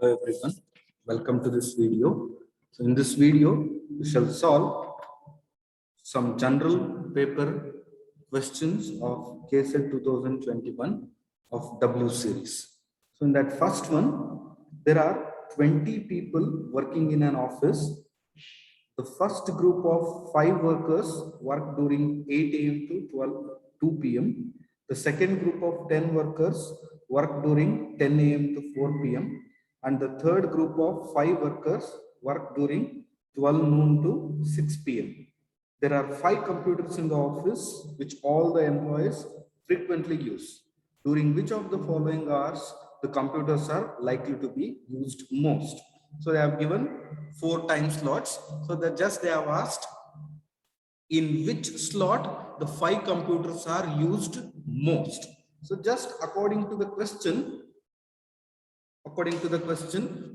Hello everyone, welcome to this video. So in this video, we shall solve some general paper questions of KSET 2021 of W series. So in that first one, there are 20 people working in an office. The first group of 5 workers work during 8 a.m. to 2 p.m. The second group of 10 workers work during 10 a.m. to 4 p.m. And the third group of 5 workers work during 12 noon to 6 p.m. There are 5 computers in the office which all the employees frequently use. During which of the following hours the computers are likely to be used most? So they have given 4 time slots. So that just they have asked in which slot the 5 computers are used most. So just according to the question,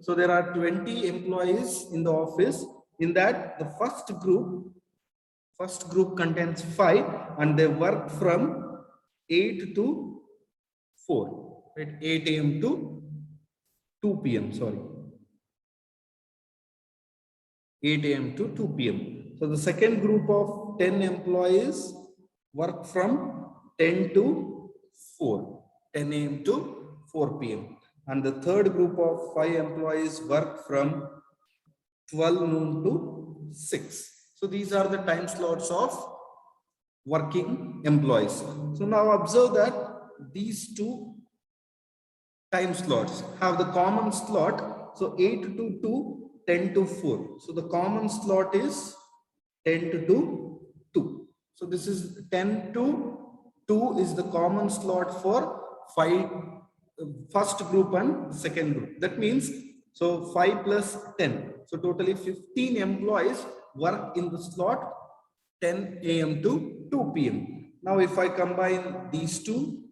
so there are 20 employees in the office. In that, the first group contains 5 and they work from 8 to 4, right? 8 a.m. to 2 p.m. Sorry. 8 a.m. to 2 p.m. So the second group of 10 employees work from 10 to 4, 10 a.m. to 4 p.m. And the third group of 5 employees work from 12 noon to 6. So these are the time slots of working employees. So now observe that these 2 time slots have the common slot. So 8 to 2, 10 to 4. So the common slot is 10 to 2. So this is 10 to 2 is the common slot for 5 first group and second group. That means so 5 plus 10. So totally 15 employees work in the slot 10 a.m. to 2 p.m. Now if I combine these two,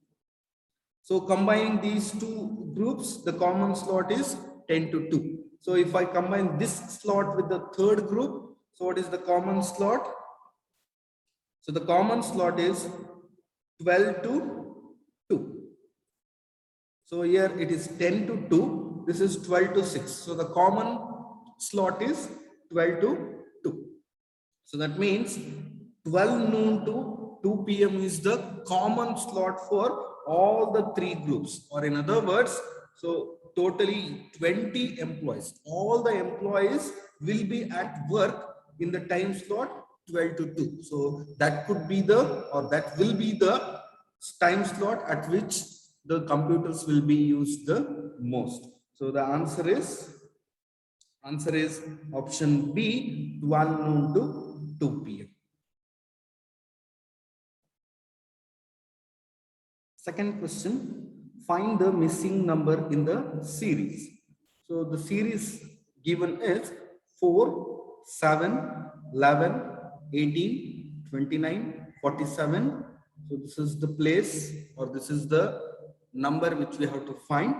so combining these 2 groups, the common slot is 10 to 2. So if I combine this slot with the third group, so what is the common slot? So the common slot is 12 to 2. So here it is 10 to 2. This is 12 to 6. So the common slot is 12 to 2. So that means 12 noon to 2 p.m. is the common slot for all the 3 groups. Or in other words, so totally 20 employees. All the employees will be at work in the time slot 12 to 2. So that could be that will be the time slot at which the computers will be used the most. So the answer is option B, 12 noon to 2 p.m. Second question, find the missing number in the series. So the series given is 4, 7, 11, 18, 29, 47. So this is the place, or this is the number which we have to find.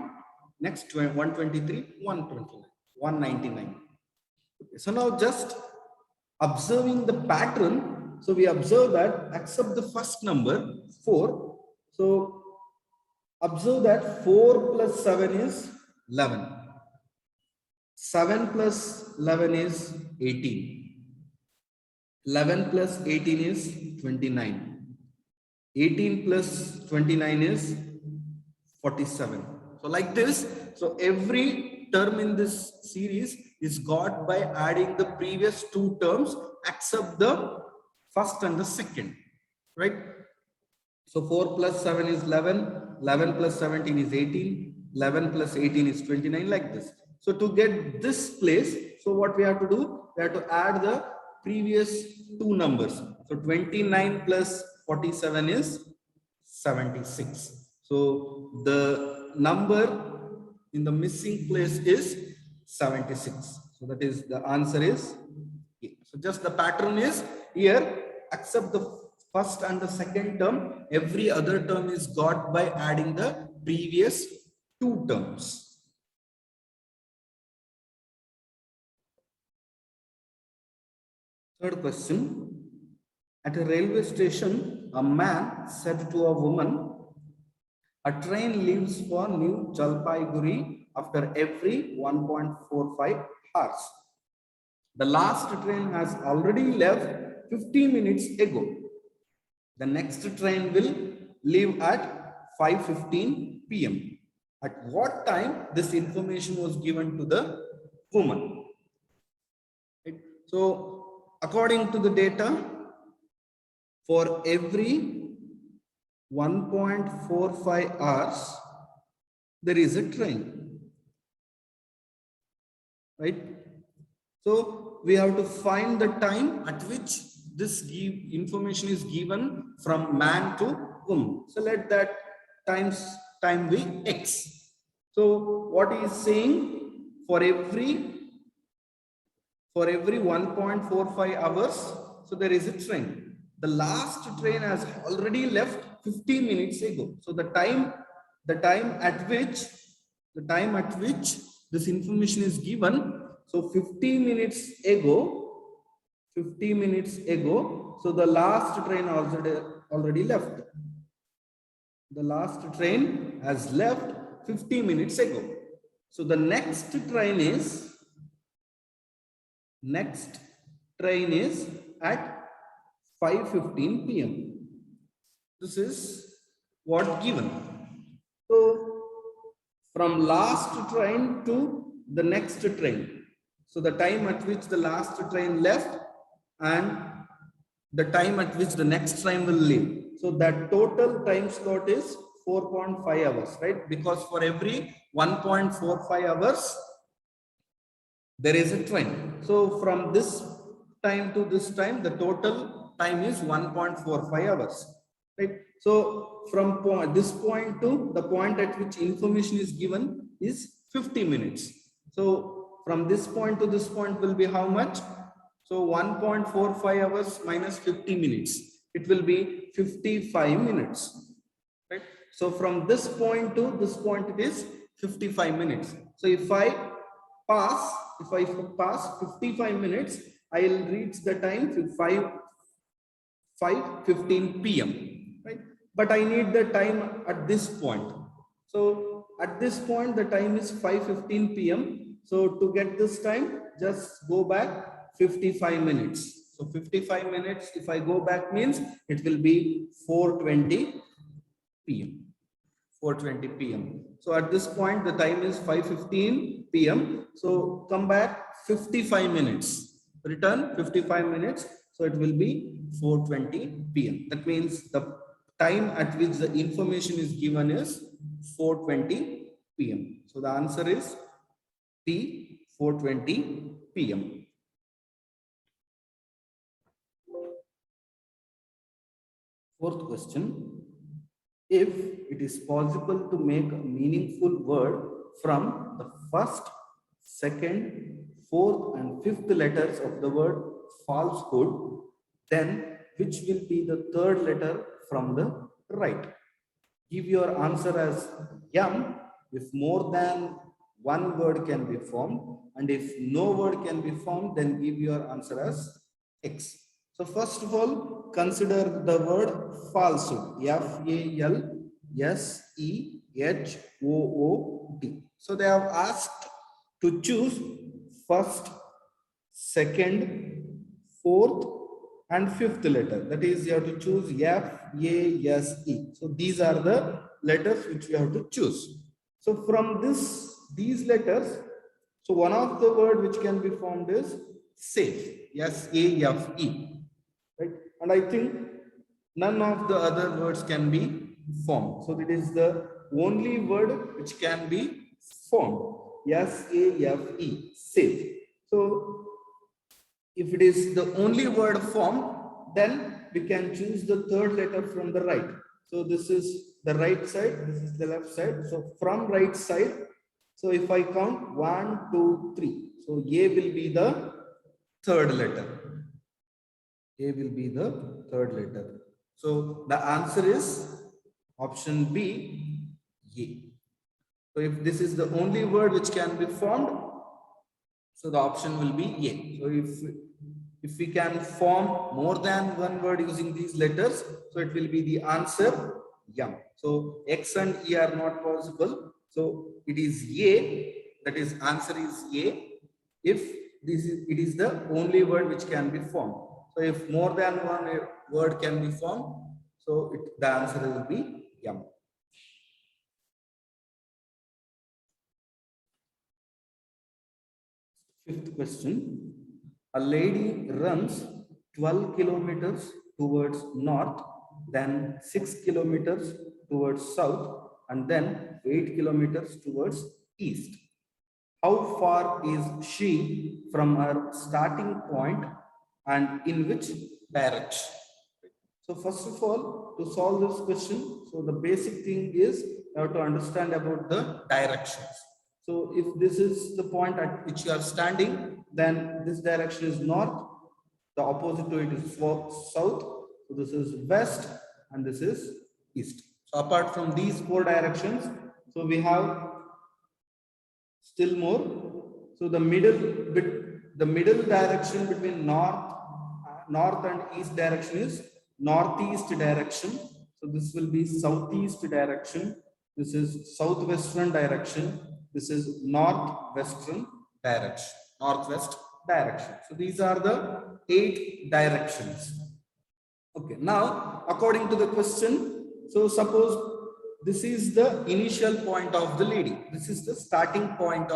Next, 123, 129, 199. So now just observing the pattern, so we observe that except the first number 4, so observe that 4 plus 7 is 11, 7 plus 11 is 18, 11 plus 18 is 29, 18 plus 29 is 47. So like this, so every term in this series is got by adding the previous 2 terms except the first and the second, right? So 4 plus 7 is 11, 11 plus 17 is 18, 11 plus 18 is 29, like this. So to get this place, so what we have to do, we have to add the previous 2 numbers. So 29 plus 47 is 76. So the number in the missing place is 76. So that is the answer is A. So just the pattern is here, except the first and the second term, every other term is got by adding the previous 2 terms. Third question. At a railway station, a man said to a woman, A train leaves for New Jalpaiguri after every 1.45 hours. The last train has already left 15 minutes ago. The next train will leave at 5:15 p.m. At what time this information was given to the woman? Right? So, according to the data, for every 1.45 hours, there is a train, right? So we have to find the time at which this information is given from man to woman. So let that time be X. So what he is saying, for every 1.45 hours, so there is a train. The last train has already left 15 minutes ago. So the time at which this information is given, so 50 minutes ago, so the last train already left. The last train has left 50 minutes ago. So the next train is at 5:15 p.m. This is what given. So from last train to the next train. So the time at which the last train left and the time at which the next train will leave. So that total time slot is 4.5 hours, right? Because for every 1.45 hours, there is a train. So from this time to this time, the total time is 1.45 hours, right? So from this point to the point at which information is given is 50 minutes. So from this point to this point will be how much? So 1.45 hours minus 50 minutes. It will be 55 minutes, right? So from this point to this point, it is 55 minutes. So if I pass 55 minutes, I will reach the time 5:15 p.m. right? But I need the time at this point. So at this point, the time is 5:15 p.m. So to get this time, just go back 55 minutes. So 55 minutes, if I go back, means it will be 4:20 p.m. 4:20 p.m. So at this point, the time is 5:15 p.m. So come back 55 minutes, return 55 minutes. So it will be 4:20 p.m. That means the time at which the information is given is 4:20 p.m. So the answer is T, 4:20 p.m. Fourth question. If it is possible to make a meaningful word from the first, second, fourth, and fifth letters of the word falsehood, then which will be the third letter from the right? Give your answer as M if more than one word can be formed, and if no word can be formed, then give your answer as X. So first of all, consider the word falsehood. Falsehood. So they have asked to choose first, second, fourth, and fifth letter. That is, you have to choose F, A, S, E. So these are the letters which you have to choose. So from these letters, so one of the word which can be formed is safe. SAFE. Right? And I think none of the other words can be formed. So it is the only word which can be formed. SAFE. Safe. So if it is the only word formed, then we can choose the third letter from the right. So this is the right side, this is the left side. So from right side, so if I count 1, 2, 3, so A will be the third letter. A will be the third letter. So the answer is option B, A. So if this is the only word which can be formed, so the option will be A. So if we can form more than one word using these letters, so it will be the answer M. So X and E are not possible. So it is A, that is answer is A. If it is the only word which can be formed. So if more than one word can be formed, so the answer will be M. Fifth question. A lady runs 12 kilometers towards north, then 6 kilometers towards south, and then 8 kilometers towards east. How far is she from her starting point and in which direction? So first of all, to solve this question, so the basic thing is you have to understand about the directions. So if this is the point at which you are standing, then this direction is north, the opposite to it is south, so this is west, and this is east. So apart from these four directions, so we have still more. So the middle direction between north and east direction is northeast direction. So this will be southeast direction. This is southwestern direction. This is northwestern direction. Northwest direction. So these are the 8 directions. Okay, now according to the question, so suppose this is the initial point of the lady. This is the starting point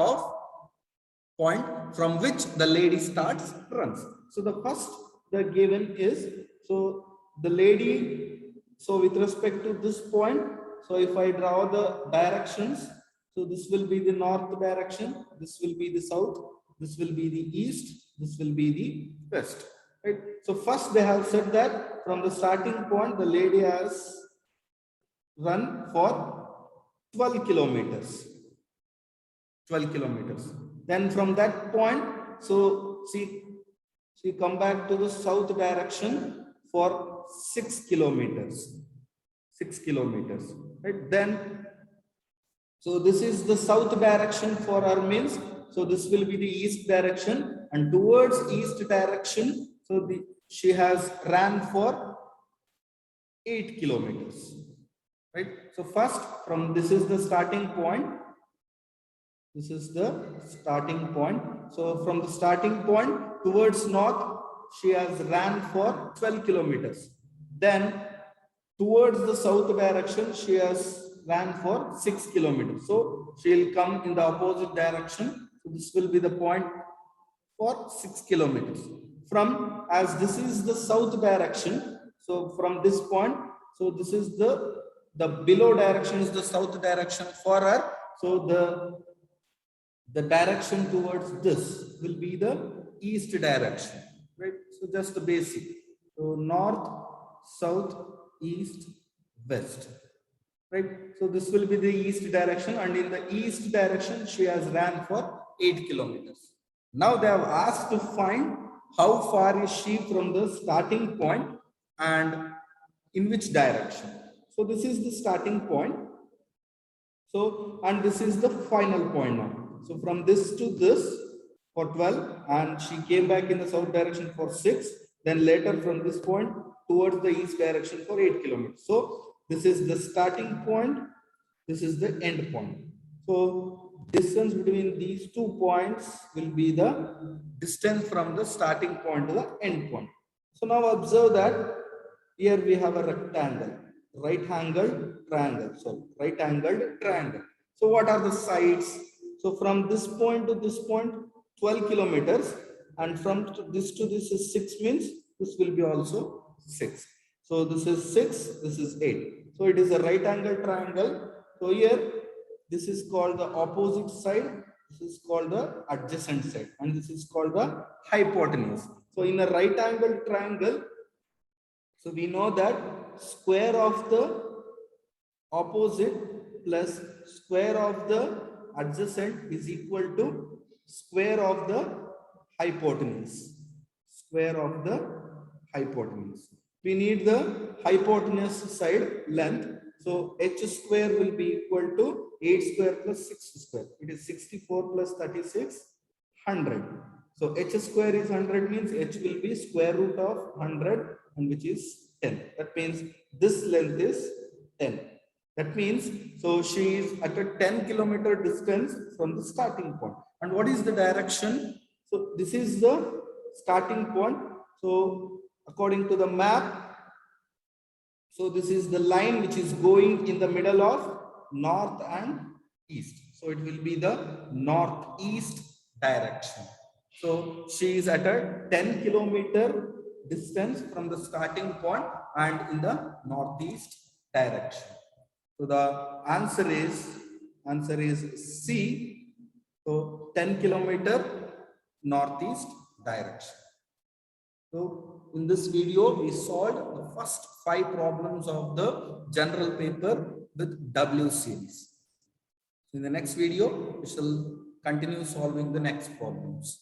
from which the lady starts runs. So the first the given is, so the lady, so with respect to this point, so if I draw the directions, so this will be the north direction, this will be the south, this will be the east, this will be the west, right? So first they have said that from the starting point the lady has run for 12 kilometers. 12 kilometers. Then from that point, so she come back to the south direction for 6 kilometers. 6 kilometers. Right? Then, so this is the south direction for her means. So this will be the east direction, and towards east direction, so she has ran for 8 kilometers. Right? So first from this is the starting point. This is the starting point. So from the starting point towards north, she has ran for 12 kilometers. Then towards the south direction, she has ran for 6 kilometers. So she will come in the opposite direction. So this will be the point for 6 kilometers. From, as this is the south direction, so from this point, so this is the below direction is the south direction for her. So the direction towards this will be the east direction, right? So just the basic. So north, south, east, west, right? So this will be the east direction, and in the east direction she has ran for 8 kilometers. Now they have asked to find how far is she from the starting point and in which direction. So this is the starting point. So, and this is the final point now. So from this to this for 12, and she came back in the south direction for 6. Then later from this point towards the east direction for 8 kilometers. So this is the starting point. This is the end point. So distance between these 2 points will be the distance from the starting point to the end point. So now observe that here we have a rectangle, right-angled triangle. So right-angled triangle. So what are the sides? So from this point to this point, 12 kilometers, and from this to this is 6 means this will be also 6. So this is 6, this is 8. So it is a right-angled triangle. So here this is called the opposite side, this is called the adjacent side, and this is called the hypotenuse. So in a right-angled triangle, so we know that square of the opposite plus square of the adjacent is equal to square of the hypotenuse. Square of the hypotenuse. We need the hypotenuse side length. So h square will be equal to 8 square plus 6 square. It is 64 plus 36, 100. So h square is 100 means h will be square root of 100, and which is 10. That means this length is 10. That means, so she is at a 10-kilometer distance from the starting point. And what is the direction? So this is the starting point. So according to the map, so this is the line which is going in the middle of north and east. So it will be the northeast direction. So she is at a 10-kilometer distance from the starting point and in the northeast direction. So the answer is C. So 10-kilometer northeast direction. So in this video, we solved the first 5 problems of the general paper with W series. In the next video, we shall continue solving the next problems.